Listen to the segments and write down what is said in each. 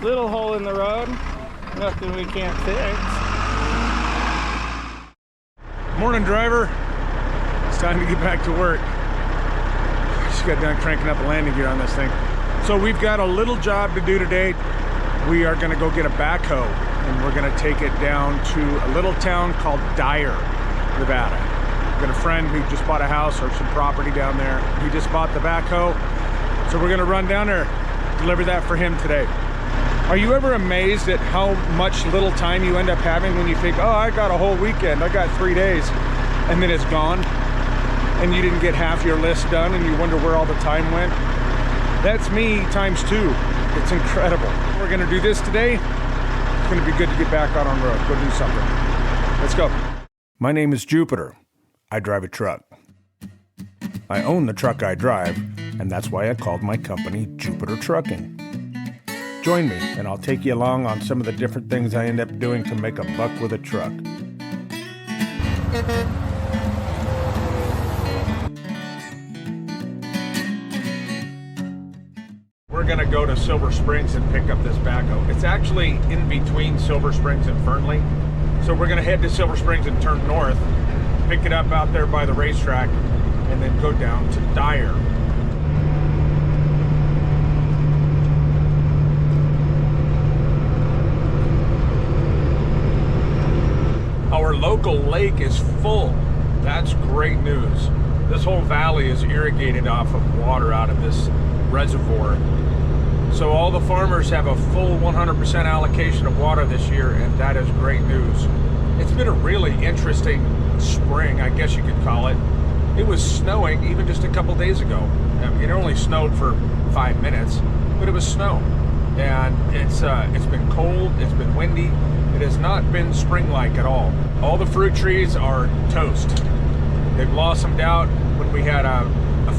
Little hole in the road, nothing we can't fix. Morning, driver. It's time to get back to work. Just got done cranking up a landing gear on this thing. So we've got a little job to do today. We are gonna go get a backhoe and we're gonna take it down to a little town called Dyer, Nevada. I've got a friend who just bought a house or some property down there. He just bought the backhoe. So we're gonna run down there, deliver that for him today. Are you ever amazed at how much little time you end up having when you think, oh, I got a whole weekend, I got 3 days, and then it's gone, and you didn't get half your list done, and you wonder where all the time went? That's me times 2. It's incredible. We're gonna do this today. It's gonna be good to get back out on the road, go do something. Let's go. My name is Jupiter. I drive a truck. I own the truck I drive, and that's why I called my company Jupiter Trucking. Join me, and I'll take you along on some of the different things I end up doing to make a buck with a truck. We're gonna go to Silver Springs and pick up this backhoe. It's actually in between Silver Springs and Fernley. So we're gonna head to Silver Springs and turn north, pick it up out there by the racetrack, and then go down to Dyer. Our local lake is full. That's great news. This whole valley is irrigated off of water out of this reservoir. So all the farmers have a full 100% allocation of water this year, and that is great news. It's been a really interesting spring, I guess you could call it. It was snowing even just a couple days ago. It only snowed for 5 minutes, but it was snow. And it's been cold, it's been windy. It has not been spring-like at all. All the fruit trees are toast. They blossomed out when we had a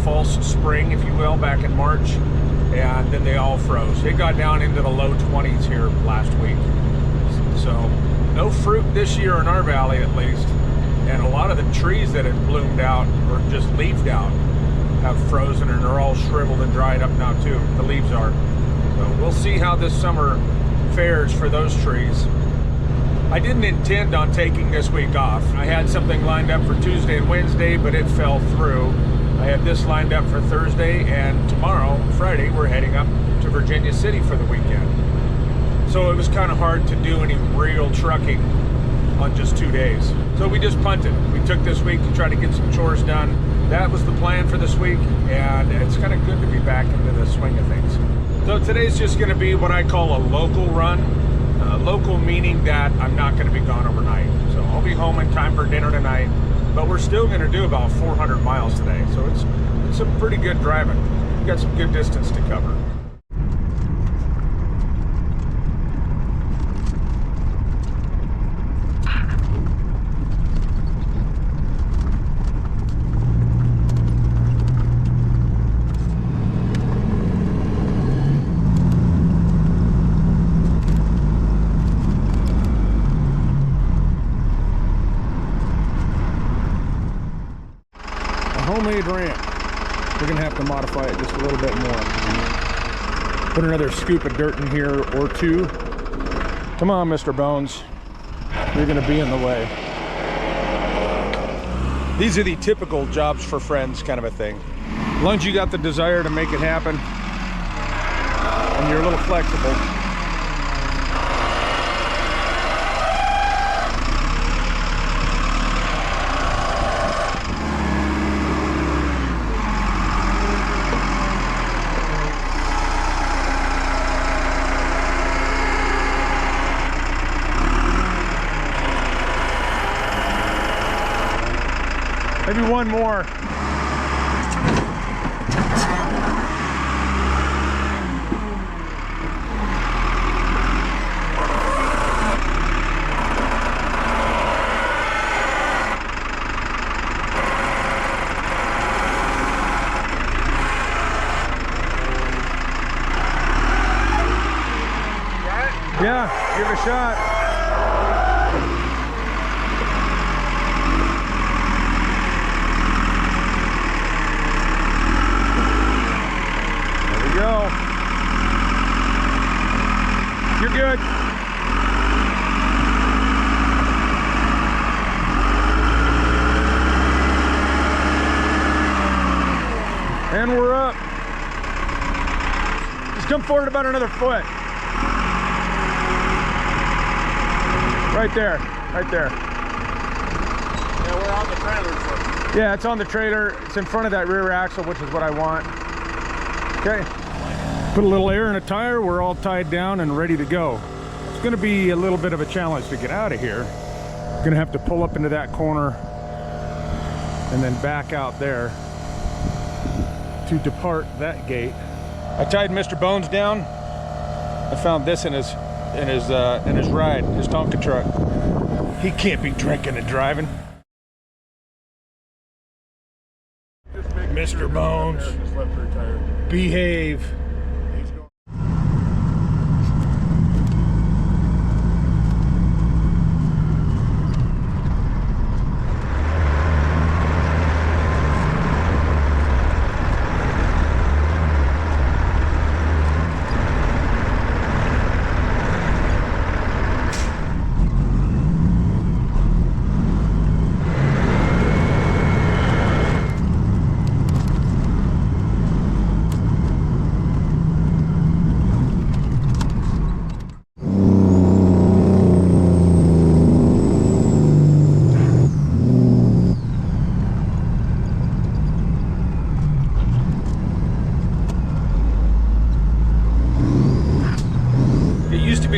false spring, if you will, back in March, and then they all froze. It got down into the low 20s here last week. So no fruit this year in our valley, at least. And a lot of the trees that had bloomed out or just leaved out have frozen and are all shriveled and dried up now too. The leaves are. So we'll see how this summer fares for those trees. I didn't intend on taking this week off. I had something lined up for Tuesday and Wednesday, but it fell through. I had this lined up for Thursday, and tomorrow, Friday, we're heading up to Virginia City for the weekend. So it was kind of hard to do any real trucking on just 2 days. So we just punted. We took this week to try to get some chores done. That was the plan for this week, and it's kind of good to be back into the swing of things. So today's just going to be what I call a local run. Local meaning that I'm not going to be gone overnight. So I'll be home in time for dinner tonight, but we're still going to do about 400 miles today. So it's some pretty good driving. We've got some good distance to cover. Homemade ramp. We're gonna have to modify it just a little bit more. Put another scoop of dirt in here or two. Come on, Mr. Bones. You're gonna be in the way. These are the typical jobs for friends kind of a thing. As long as you got the desire to make it happen and you're a little flexible. Maybe one more. Yeah, give it a shot. Go. You're good. And we're up. Just come forward about another foot. Right there, right there. Yeah, we're on the trailer. Yeah, it's on the trailer. It's in front of that rear axle, which is what I want. Okay. Put a little air in a tire. We're all tied down and ready to go. It's going to be a little bit of a challenge to get out of here. Going to have to pull up into that corner and then back out there to depart that gate. I tied Mr. Bones down. I found this in his ride, his Tonka truck. He can't be drinking and driving. Mr. Bones, behave.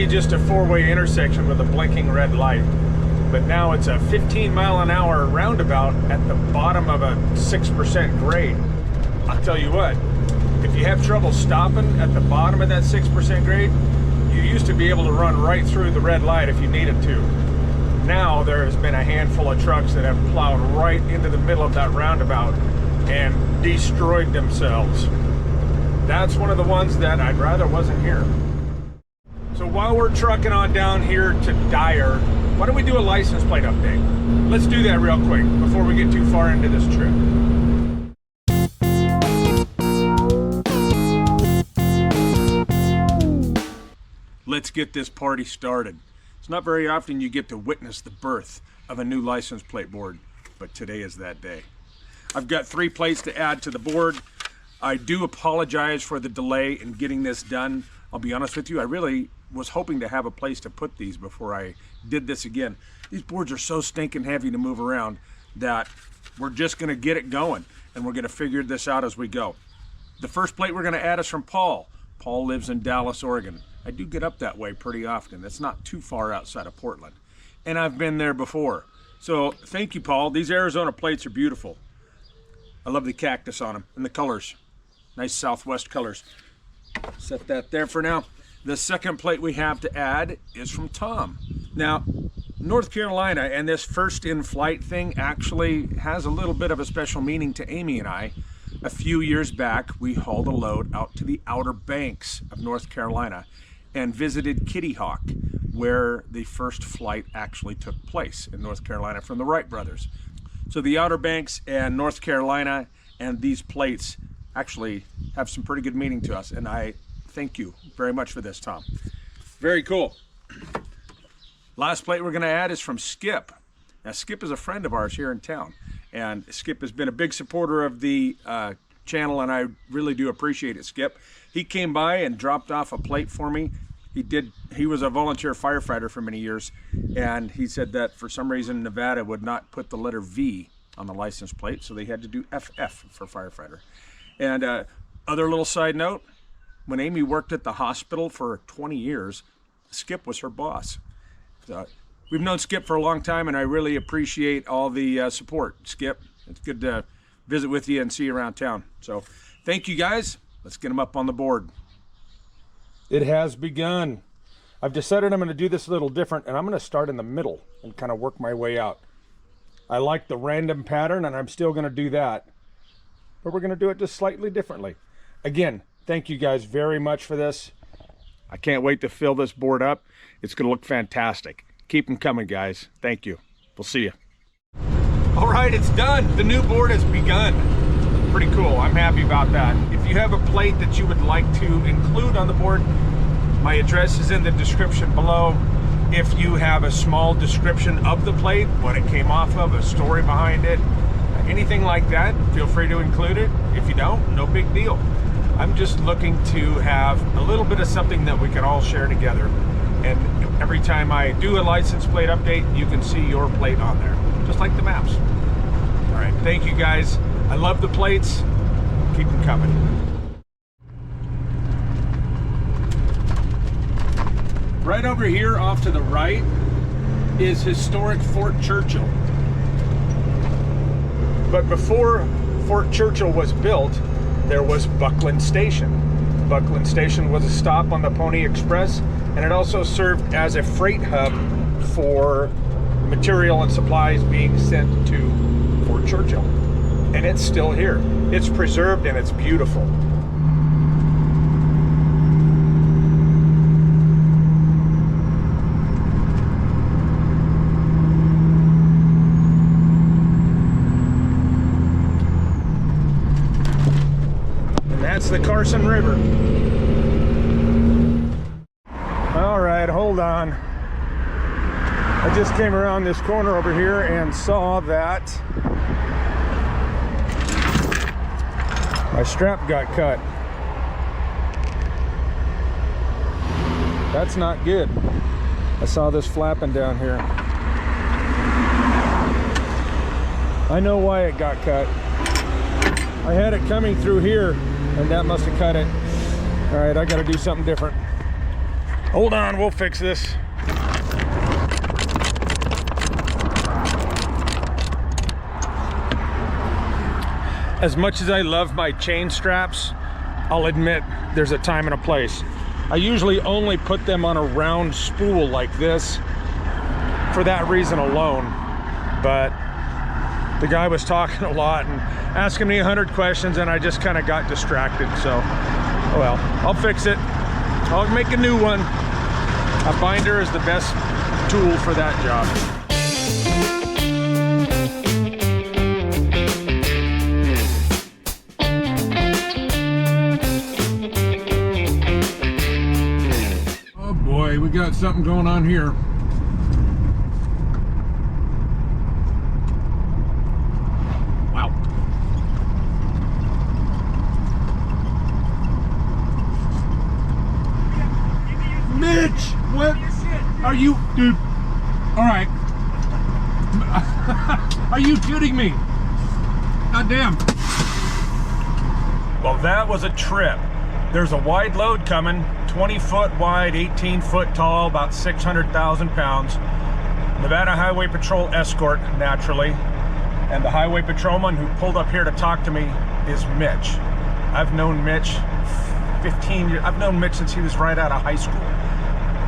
Just a four-way intersection with a blinking red light, but now it's a 15-mile-an-hour roundabout at the bottom of a 6% grade. I'll tell you what, if you have trouble stopping at the bottom of that 6% grade, you used to be able to run right through the red light if you needed to. Now there has been a handful of trucks that have plowed right into the middle of that roundabout and destroyed themselves. That's one of the ones that I'd rather wasn't here. So while we're trucking on down here to Dyer, why don't we do a license plate update? Let's do that real quick before we get too far into this trip. Let's get this party started. It's not very often you get to witness the birth of a new license plate board, but today is that day. I've got 3 plates to add to the board. I do apologize for the delay in getting this done. I'll be honest with you, I really was hoping to have a place to put these before I did this again. These boards are so stinking heavy to move around that we're just gonna get it going and we're gonna figure this out as we go. The first plate we're gonna add is from Paul. Paul lives in Dallas, Oregon. I do get up that way pretty often. It's not too far outside of Portland. And I've been there before. So thank you, Paul. These Arizona plates are beautiful. I love the cactus on them and the colors. Nice Southwest colors. Set that there for now. The second plate we have to add is from Tom. Now, North Carolina and this first in flight thing actually has a little bit of a special meaning to Amy and I. A few years back, we hauled a load out to the Outer Banks of North Carolina and visited Kitty Hawk, where the first flight actually took place in North Carolina from the Wright brothers. So the Outer Banks and North Carolina and these plates actually have some pretty good meaning to us, and I thank you very much for this, Tom. Very cool. Last plate we're gonna add is from Skip. Now, Skip is a friend of ours here in town, and Skip has been a big supporter of the channel, and I really do appreciate it, Skip. He came by and dropped off a plate for me. He was a volunteer firefighter for many years, and he said that for some reason Nevada would not put the letter V on the license plate, so they had to do FF for firefighter. And other little side note, when Amy worked at the hospital for 20 years, Skip was her boss. We've known Skip for a long time, and I really appreciate all the support, Skip. It's good to visit with you and see you around town. So thank you, guys. Let's get them up on the board. It has begun. I've decided I'm going to do this a little different, and I'm going to start in the middle and kind of work my way out. I like the random pattern, and I'm still going to do that. But we're going to do it just slightly differently. Again, thank you guys very much for this. I can't wait to fill this board up. It's going to look fantastic. Keep them coming, guys. Thank you. We'll see you. All right, it's done. The new board has begun. Pretty cool. I'm happy about that. If you have a plate that you would like to include on the board, My address is in the description below. If you have a small description of the plate, what it came off of, a story behind it, anything like that, feel free to include it. If you don't, no big deal. I'm just looking to have a little bit of something that we can all share together. And every time I do a license plate update, you can see your plate on there, just like the maps. All right, thank you guys. I love the plates. Keep them coming. Right over here off to the right is historic Fort Churchill. But before Fort Churchill was built, there was Buckland Station. Buckland Station was a stop on the Pony Express, and it also served as a freight hub for material and supplies being sent to Fort Churchill. And it's still here. It's preserved and it's beautiful. That's the Carson River. All right, hold on. I just came around this corner over here and saw that my strap got cut. That's not good. I saw this flapping down here. I know why it got cut. I had it coming through here, and that must have cut it. All right, I gotta do something different. Hold on, we'll fix this. As much as I love my chain straps, I'll admit there's a time and a place. I usually only put them on a round spool like this for that reason alone, but the guy was talking a lot and asking me 100 questions, and I just kind of got distracted. So, oh well, I'll fix it. I'll make a new one. A binder is the best tool for that job. Oh boy, we got something going on here. Mitch, what are you, dude? All right. Are you kidding me? God damn. Well, that was a trip. There's a wide load coming, 20 foot wide, 18 foot tall, about 600,000 pounds. Nevada Highway Patrol escort, naturally. And the highway patrolman who pulled up here to talk to me is Mitch. I've known Mitch 15 years. I've known Mitch since he was right out of high school.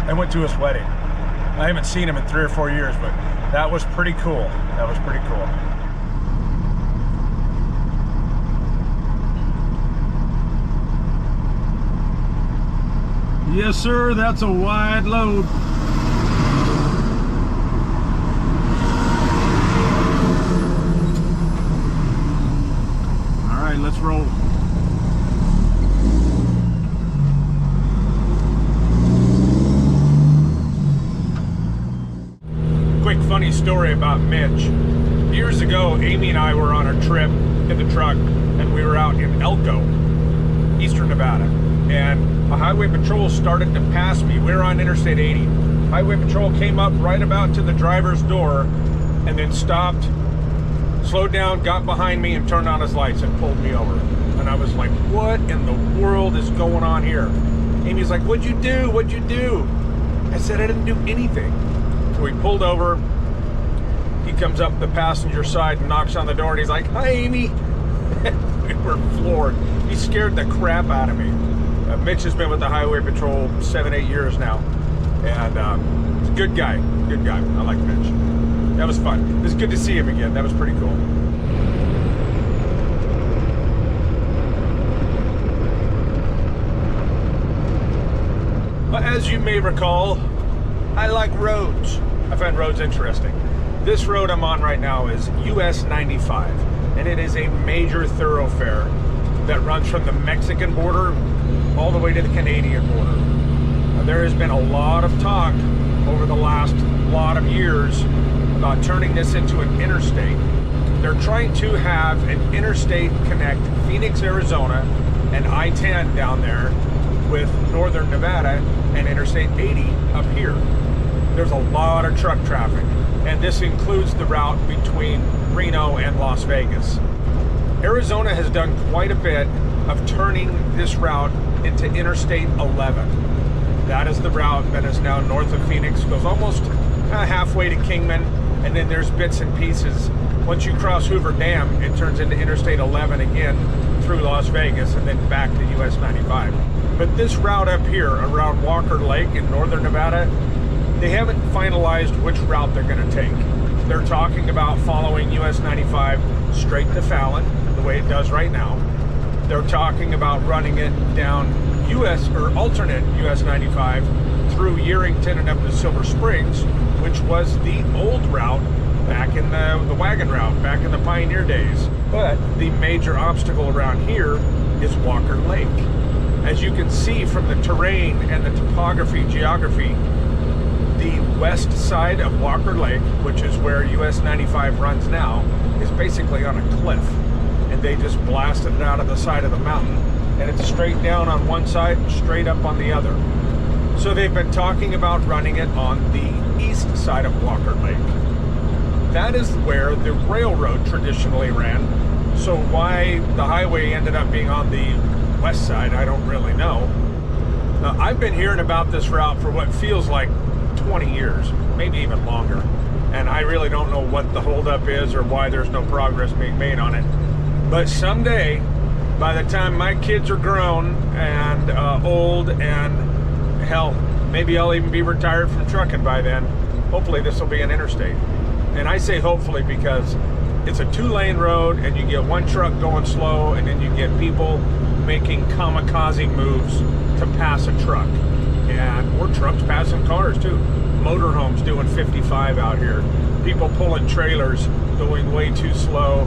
I went to his wedding. I haven't seen him in 3 or 4 years, but that was pretty cool. That was pretty cool. Yes, sir, that's a wide load. All right, let's roll. Quick funny story about Mitch. Years ago, Amy and I were on a trip in the truck, and we were out in Elko, eastern Nevada, and a highway patrol started to pass me. We were on Interstate 80. Highway patrol came up right about to the driver's door and then stopped, slowed down, got behind me, and turned on his lights and pulled me over. And I was like, what in the world is going on here? Amy's like, what'd you do? What'd you do? I said, I didn't do anything. So we pulled over. He comes up the passenger side and knocks on the door, and he's like, hi, Amy. We were floored. He scared the crap out of me. Mitch has been with the Highway Patrol 7-8 years now. And he's a good guy. Good guy. I like Mitch. That was fun. It was good to see him again. That was pretty cool. But as you may recall, I like roads. I find roads interesting. This road I'm on right now is US 95, and it is a major thoroughfare that runs from the Mexican border all the way to the Canadian border. Now, there has been a lot of talk over the last lot of years about turning this into an interstate. They're trying to have an interstate connect Phoenix, Arizona, and I-10 down there with northern Nevada and Interstate 80 up here. There's a lot of truck traffic, and this includes the route between Reno and Las Vegas. Arizona has done quite a bit of turning this route into Interstate 11. That is the route that is now north of Phoenix, goes almost halfway to Kingman, and then there's bits and pieces. Once you cross Hoover Dam, it turns into Interstate 11 again through Las Vegas and then back to US 95. But this route up here around Walker Lake in northern Nevada, they haven't finalized which route they're going to take. They're talking about following US 95 straight to Fallon, the way it does right now. They're talking about running it down US or alternate US 95 through Yerington and up to Silver Springs, which was the old route back in the wagon route, back in the pioneer days. But the major obstacle around here is Walker Lake. As you can see from the terrain and the topography, geography, the west side of Walker Lake, which is where US 95 runs now, is basically on a cliff. And they just blasted it out of the side of the mountain. And it's straight down on one side, straight up on the other. So they've been talking about running it on the east side of Walker Lake. That is where the railroad traditionally ran. So why the highway ended up being on the west side, I don't really know. Now, I've been hearing about this route for what feels like 20 years, maybe even longer. And I really don't know what the holdup is or why there's no progress being made on it. But someday, by the time my kids are grown and old, and hell, maybe I'll even be retired from trucking by then, hopefully this will be an interstate. And I say hopefully because it's a 2-lane road and you get one truck going slow and then you get people making kamikaze moves to pass a truck. And more trucks passing cars too. Motorhomes doing 55 out here. People pulling trailers going way too slow.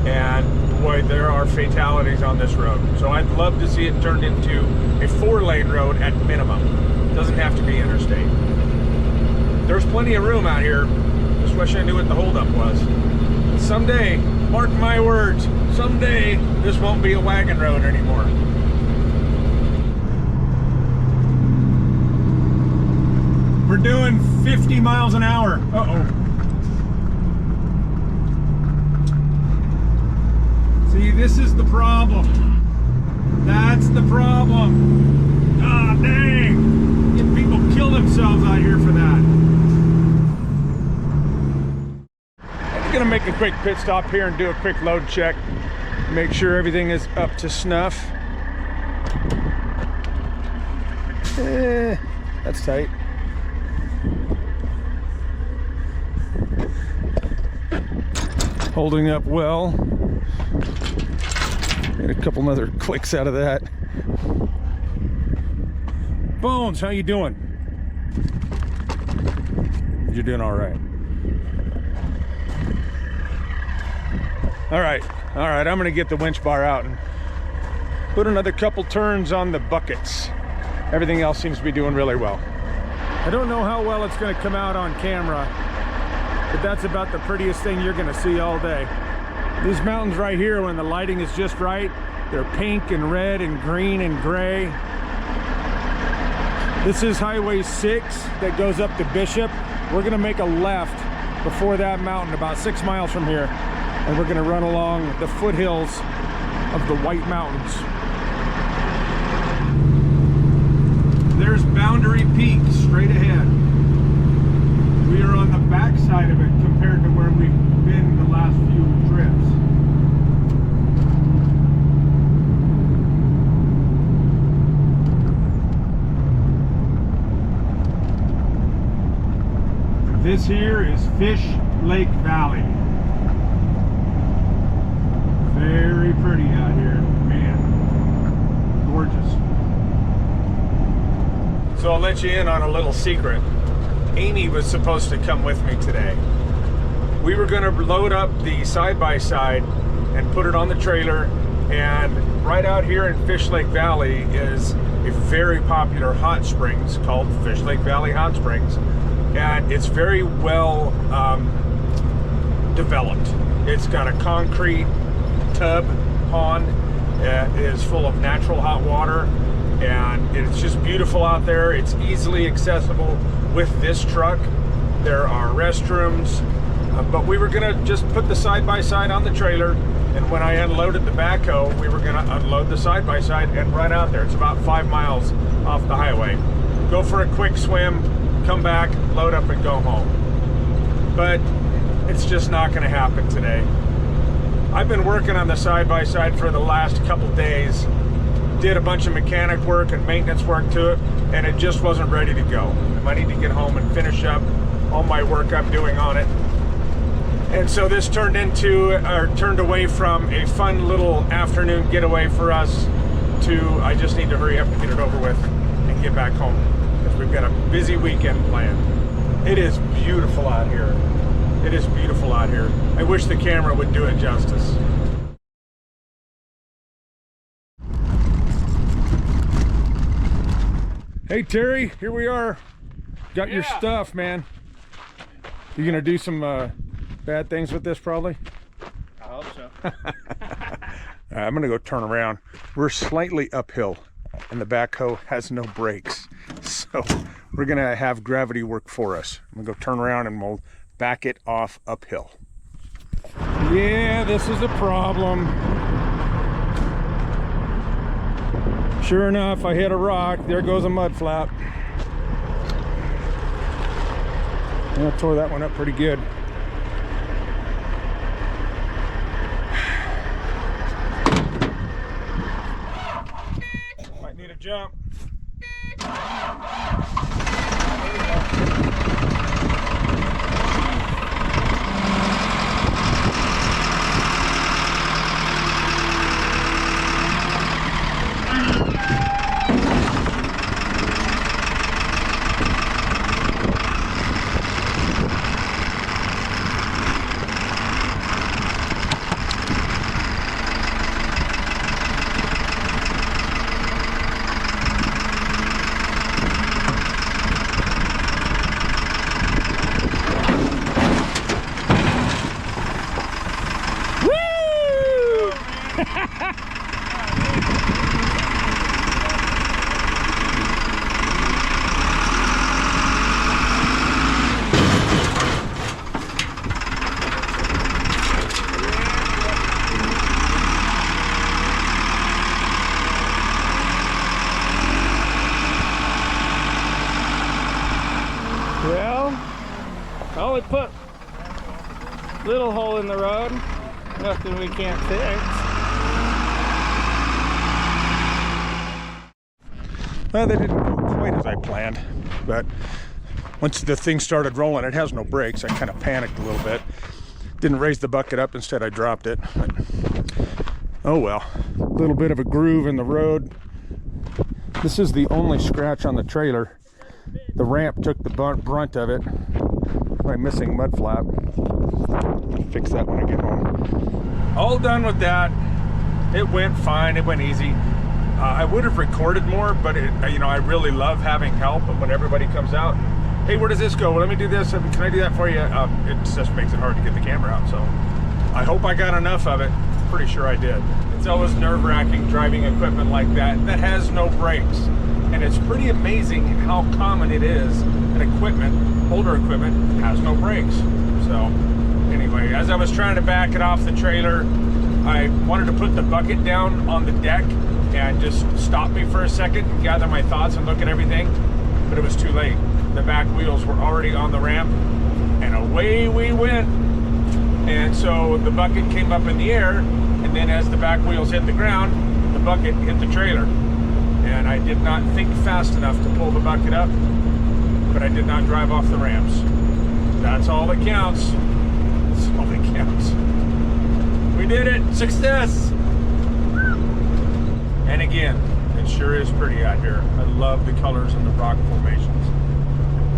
And boy, there are fatalities on this road. So I'd love to see it turned into a 4-lane road at minimum. It doesn't have to be interstate. There's plenty of room out here. Just wish I knew what the holdup was. But someday, mark my words, someday this won't be a wagon road anymore. We're doing 50 miles an hour. Uh-oh. See, this is the problem. That's the problem. Ah, dang. Get people kill themselves out here for that. I'm gonna make a quick pit stop here and do a quick load check. Make sure everything is up to snuff. That's tight. Holding up well. Get a couple other clicks out of that. Bones, how you doing? You're doing all right. All right, I'm gonna get the winch bar out and put another couple turns on the buckets. Everything else seems to be doing really well. I don't know how well it's gonna come out on camera, but that's about the prettiest thing you're gonna see all day. These mountains right here, when the lighting is just right, they're pink and red and green and gray. This is Highway 6 that goes up to Bishop. We're gonna make a left before that mountain, about 6 miles from here, and we're gonna run along the foothills of the White Mountains. There's Boundary Peak straight ahead. We are on the back side of it compared to where we've been the last few trips. This here is Fish Lake Valley. Very pretty out here, man. Gorgeous. So I'll let you in on a little secret. Amy was supposed to come with me today. We were gonna load up the side-by-side and put it on the trailer, and right out here in Fish Lake Valley is a very popular hot springs called Fish Lake Valley Hot Springs, and it's very well developed. It's got a concrete tub pond. It is full of natural hot water, and it's just beautiful out there. It's easily accessible with this truck. There are restrooms, but we were gonna just put the side-by-side on the trailer, and when I unloaded the backhoe, we were gonna unload the side-by-side and run out there. It's about 5 miles off the highway. Go for a quick swim, come back, load up and go home. But it's just not gonna happen today. I've been working on the side-by-side for the last couple days, did a bunch of mechanic work and maintenance work to it, and it just wasn't ready to go. I need to get home and finish up all my work I'm doing on it. And so this turned away from a fun little afternoon getaway for us to, I just need to hurry up and get it over with and get back home, because we've got a busy weekend planned. It is beautiful out here. It is beautiful out here. I wish the camera would do it justice. Hey Terry, here we are. Got your stuff, man. You gonna do some bad things with this probably? I hope so. I'm gonna go turn around. We're slightly uphill and the backhoe has no brakes. So we're gonna have gravity work for us. I'm gonna go turn around and we'll back it off uphill. Yeah, this is a problem. Sure enough, I hit a rock. There goes a mud flap. I tore that one up pretty good. Might need a jump. Well, we put little hole in the road, nothing we can't fix. Well, they didn't go quite as I planned, but once the thing started rolling, it has no brakes. I kind of panicked a little bit. Didn't raise the bucket up, instead I dropped it. But, oh well, a little bit of a groove in the road. This is the only scratch on the trailer. The ramp took the brunt of it. My missing mud flap. I'll fix that when I get home. All done with that. It went fine. It went easy. I would have recorded more, but I really love having help. And when everybody comes out, hey, where does this go? Well, let me do this. Can I do that for you? It just makes it hard to get the camera out. So I hope I got enough of it. Pretty sure I did. It's always nerve-wracking driving equipment like that has no brakes. And it's pretty amazing how common it is that older equipment, has no brakes. So anyway, as I was trying to back it off the trailer, I wanted to put the bucket down on the deck and just stop me for a second and gather my thoughts and look at everything, but it was too late. The back wheels were already on the ramp and away we went. And so the bucket came up in the air, and then as the back wheels hit the ground, the bucket hit the trailer. And I did not think fast enough to pull the bucket up, but I did not drive off the ramps. That's all that counts. That's all that counts. We did it! Success! And again, it sure is pretty out here. I love the colors and the rock formations.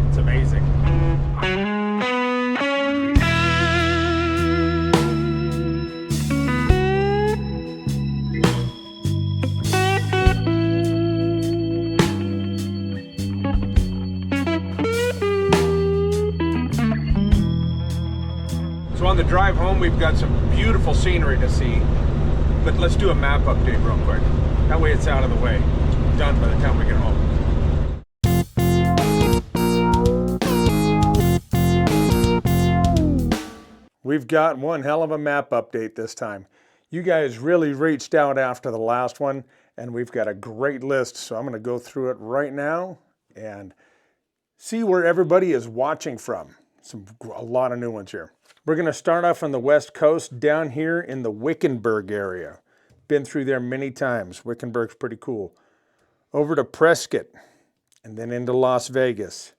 It's amazing. So on the drive home, we've got some beautiful scenery to see. But let's do a map update real quick. That way it's out of the way. Done by the time we get home. We've got one hell of a map update this time. You guys really reached out after the last one, and we've got a great list. So I'm going to go through it right now and see where everybody is watching from. A lot of new ones here. We're going to start off on the west coast down here in the Wickenburg area. Been through there many times. Wickenburg's pretty cool. Over to Prescott and then into Las Vegas.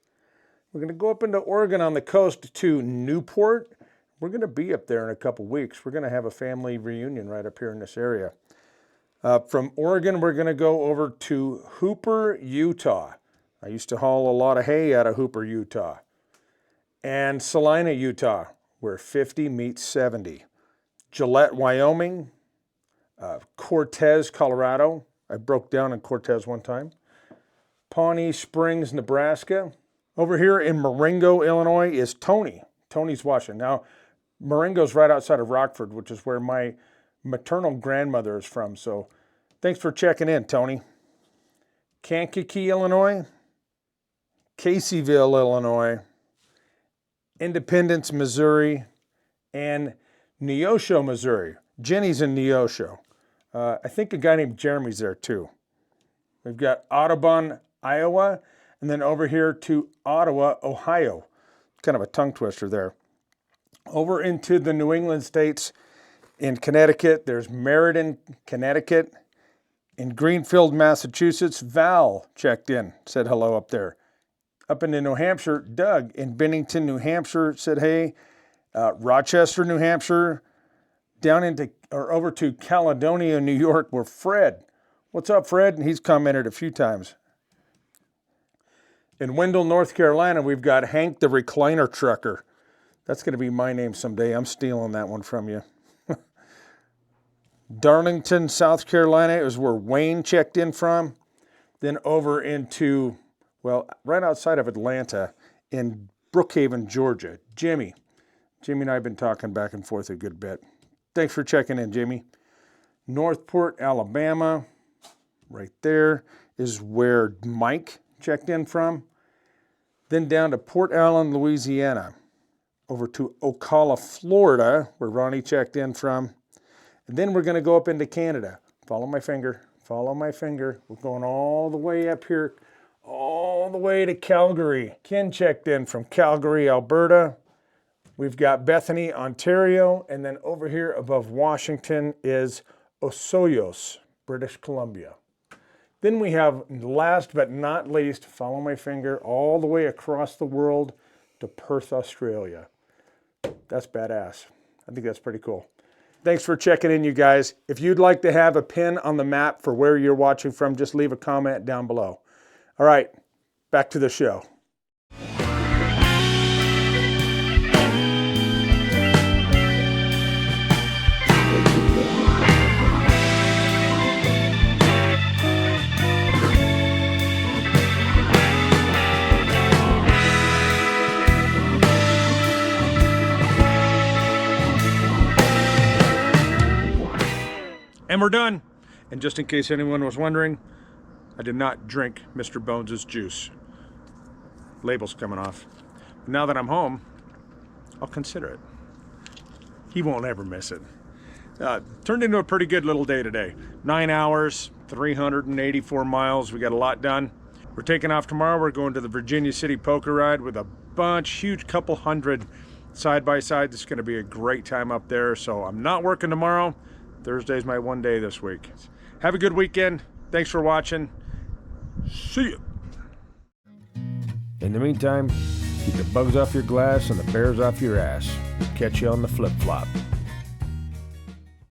We're going to go up into Oregon on the coast to Newport. We're going to be up there in a couple weeks. We're going to have a family reunion right up here in this area. From Oregon, we're going to go over to Hooper, Utah. I used to haul a lot of hay out of Hooper, Utah. And Salina, Utah, where 50 meets 70. Gillette, Wyoming. Cortez, Colorado. I broke down in Cortez one time. Pawnee Springs, Nebraska. Over here in Marengo, Illinois is Tony. Tony's watching. Now, Marengo's right outside of Rockford, which is where my maternal grandmother is from. So thanks for checking in, Tony. Kankakee, Illinois. Caseyville, Illinois. Independence, Missouri. And Neosho, Missouri. Jenny's in Neosho. I think a guy named Jeremy's there too. We've got Audubon, Iowa. And then over here to Ottawa, Ohio. Kind of a tongue twister there. Over into the New England states in Connecticut, there's Meriden, Connecticut. In Greenfield, Massachusetts, Val checked in, said hello up there. Up into New Hampshire, Doug in Bennington, New Hampshire said hey. Rochester, New Hampshire, over to Caledonia, New York, where Fred. What's up, Fred? And he's commented a few times. In Wendell, North Carolina, we've got Hank the Recliner Trucker. That's going to be my name someday. I'm stealing that one from you. Darlington, South Carolina is where Wayne checked in from. Then over into, well, right outside of Atlanta in Brookhaven, Georgia. Jimmy. Jimmy and I have been talking back and forth a good bit. Thanks for checking in, Jimmy. Northport, Alabama. Right there is where Mike checked in from. Then down to Port Allen, Louisiana. Over to Ocala, Florida, where Ronnie checked in from. And then we're going to go up into Canada. Follow my finger. Follow my finger. We're going all the way up here, all the way to Calgary. Ken checked in from Calgary, Alberta. We've got Bethany, Ontario. And then over here above Washington is Osoyoos, British Columbia. Then we have, last but not least, follow my finger, all the way across the world to Perth, Australia. That's badass. I think that's pretty cool. Thanks for checking in, you guys. If you'd like to have a pin on the map for where you're watching from, just leave a comment down below. All right, back to the show. And we're done. And just in case anyone was wondering, I did not drink Mr. Bones' juice. Label's coming off. Now that I'm home, I'll consider it. He won't ever miss it. Turned into a pretty good little day today. 9 hours, 384 miles. We got a lot done. We're taking off tomorrow. We're going to the Virginia City poker ride with a huge couple hundred side-by-sides. It's going to be a great time up there. So I'm not working tomorrow. Thursday's my one day this week. Have a good weekend. Thanks for watching. See you. In the meantime, keep the bugs off your glass and the bears off your ass. Catch you on the flip-flop.